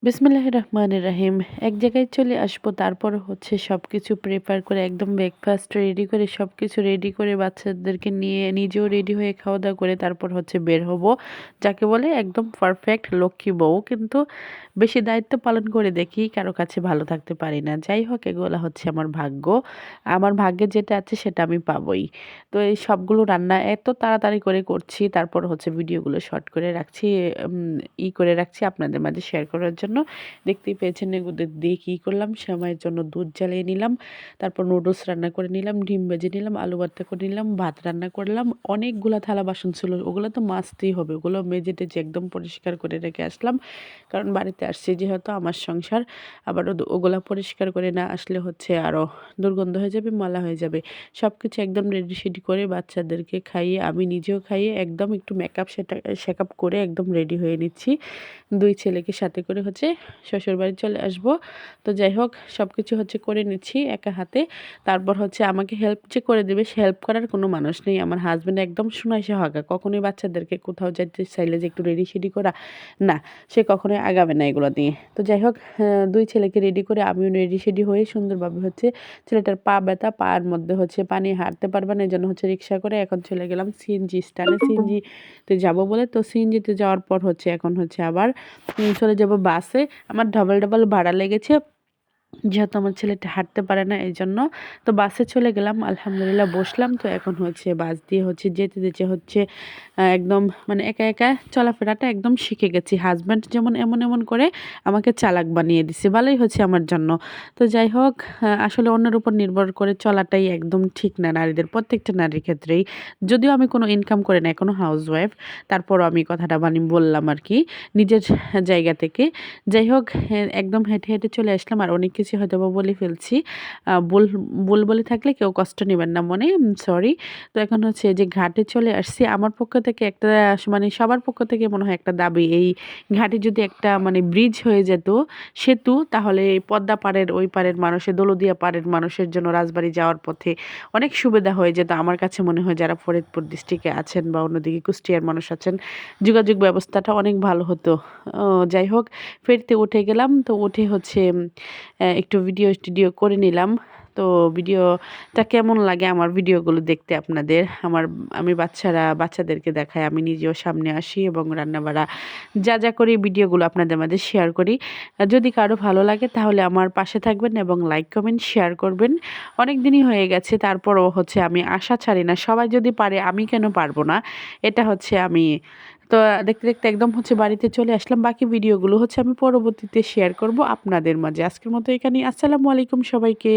বিসমিল্লাহির রহমানির রহিম। এক জায়গায় চলে আসবো, তারপর হচ্ছে সবকিছু প্রিপেয়ার করে একদম ব্রেকফাস্ট রেডি করে সবকিছু রেডি করে বাচ্চাদেরকে নিয়ে নিজেও রেডি হয়ে খাওয়া দাওয়া করে তারপর হচ্ছে বের হব। যাকে বলে একদম পারফেক্ট লক্ষ্মী বউ। কিন্তু বেশি দায়িত্ব পালন করে দেখি কারো কাছে ভালো থাকতে পারি না। যাই হোক, এগুলো হচ্ছে আমার ভাগ্য। আমার ভাগ্যে যেটা আছে সেটা আমি পাবোই। তো এই সবগুলো রান্না এত তাড়াতাড়ি করে করছি, তারপর হচ্ছে ভিডিওগুলো শর্ট করে রাখছি, করে রাখছি আপনাদের মাঝে শেয়ার করার জন্য। দেখতেই পেয়েছেন এগুলো দিয়ে কী করলাম। সেমাইয়ের জন্য দুধ জ্বালিয়ে নিলাম, তারপর নুডলস রান্না করে নিলাম, ডিম ভেজে নিলাম, আলু ভর্তা করে নিলাম, ভাত রান্না করলাম। অনেকগুলা থালা বাসন ছিল, ওগুলো তো মাজতেই হবে। ওগুলো মেজে টেজে একদম পরিষ্কার করে রেখে আসলাম, কারণ বাড়িতে আসছি যেহেতু আমার সংসার। আবার ওগুলা পরিষ্কার করে না আসলে হচ্ছে আরও দুর্গন্ধ হয়ে যাবে, ময়লা হয়ে যাবে। সব কিছু একদম রেডি সেডি করে বাচ্চাদেরকে খাইয়ে আমি নিজেও খাইয়ে একদম একটু মেকআপ শেকআপ করে একদম রেডি হয়ে নিচ্ছি। দুই ছেলেকে সাথে করে হচ্ছে শ্বশুরবাড়ি চলে আসব। তো যাই হোক, সব কিছু হচ্ছে করে নিচ্ছি একা হাতে। তারপর হচ্ছে আমাকে হেল্প যে করে দেবে, সে হেল্প করার কোনো মানুষ নেই। আমার হাজব্যান্ড একদম সোনায় সোহাগা, কখনোই বাচ্চাদেরকে কোথাও যেতে চাইলে যে একটু রেডি সেডি করা, না, সে কখনোই আগাবে না এগুলো দিয়ে। তো যাই হোক, দুই ছেলেকে রেডি করে আমিও রেডি সেডি হয়ে সুন্দরভাবে হচ্ছে, ছেলেটার পা ব্যথা, পায়ের মধ্যে হচ্ছে পানি হাঁটতে পারবে না, এই জন্য হচ্ছে রিক্সা করে এখন চলে গেলাম সিএনজি স্ট্যান্ডে, সিএনজিতে যাবো বলে। তো সিএনজিতে যাওয়ার পর হচ্ছে এখন হচ্ছে আবার চলে যাব বাসে। আমার ডাবল ডাবল ভাড়া লেগেছে, যেহেতু আমার ছেলেটা হাঁটতে পারে না এই জন্য। তো বাসে চলে গেলাম, আলহামদুলিল্লাহ বসলাম। তো এখন হচ্ছে বাস দিয়ে হচ্ছে যেতে যেতে হচ্ছে একদম মানে একা একা চলাফেরাটা একদম শিখে গেছি। হাজব্যান্ড যেমন এমন এমন করে আমাকে চালাক বানিয়ে দিছে, ভালোই হচ্ছে আমার জন্য। তো যাই হোক, আসলে অন্যের উপর নির্ভর করে চলাটাই একদম ঠিক না নারীদের, প্রত্যেকটা নারীর ক্ষেত্রেই। যদিও আমি কোনো ইনকাম করে না, কোনো হাউস ওয়াইফ, তারপরও আমি কথাটা বললাম আর কি নিজের জায়গা থেকে। যাই হোক, একদম হেঁটে হেঁটে চলে আসলাম। আর অনেক কিছু হয়তো বা বলে ফেলছি, ভুল ভুল বলে থাকলে কেউ কষ্ট নেবেন না মনে, সরি। তো এখন হচ্ছে এই যে ঘাটে চলে আসছি। আমার পক্ষ থেকে একটা মানে সবার পক্ষ থেকে মনে হয় একটা দাবি, এই ঘাটে যদি একটা মানে ব্রিজ হয়ে যেত, সেতু, তাহলে এই পদ্মা পাড়ের ওই পাড়ের মানুষের, দৌলতদিয়া পাড়ের মানুষের জন্য রাজবাড়ি যাওয়ার পথে অনেক সুবিধা হয়ে যেত। আমার কাছে মনে হয় যারা ফরিদপুর ডিস্ট্রিক্টে আছেন বা অন্যদিকে কুষ্টিয়ার মানুষ আছেন, যোগাযোগ ব্যবস্থাটা অনেক ভালো হতো। যাই হোক, ফেরতে উঠে গেলাম। তো উঠে হচ্ছে একটু ভিডিও টিডিও করে নিলাম। তো ভিডিওটা কেমন লাগে আমার ভিডিওগুলো দেখতে আপনাদের, আমি বাচ্চাদেরকে দেখাই, আমি নিজেও সামনে আসি এবং রান্নাবাড়া যা যা করি ভিডিওগুলো আপনাদের মাঝে শেয়ার করি। যদি কারো ভালো লাগে তাহলে আমার পাশে থাকবেন এবং লাইক কমেন্ট শেয়ার করবেন। অনেক দিনই হয়ে গেছে, তারপরও হচ্ছে আমি আশা ছাড়ি না। সবাই যদি পারে আমি কেন পারবো না, এটা হচ্ছে আমি। তো দেখতে দেখতে একদম হচ্ছে বাড়িতে চলে আসলাম। বাকি ভিডিওগুলো হচ্ছে আমি পরবর্তীতে শেয়ার করব আপনাদের মাঝে। আজকের মতো এখানেই। আসসালামু আলাইকুম সবাইকে।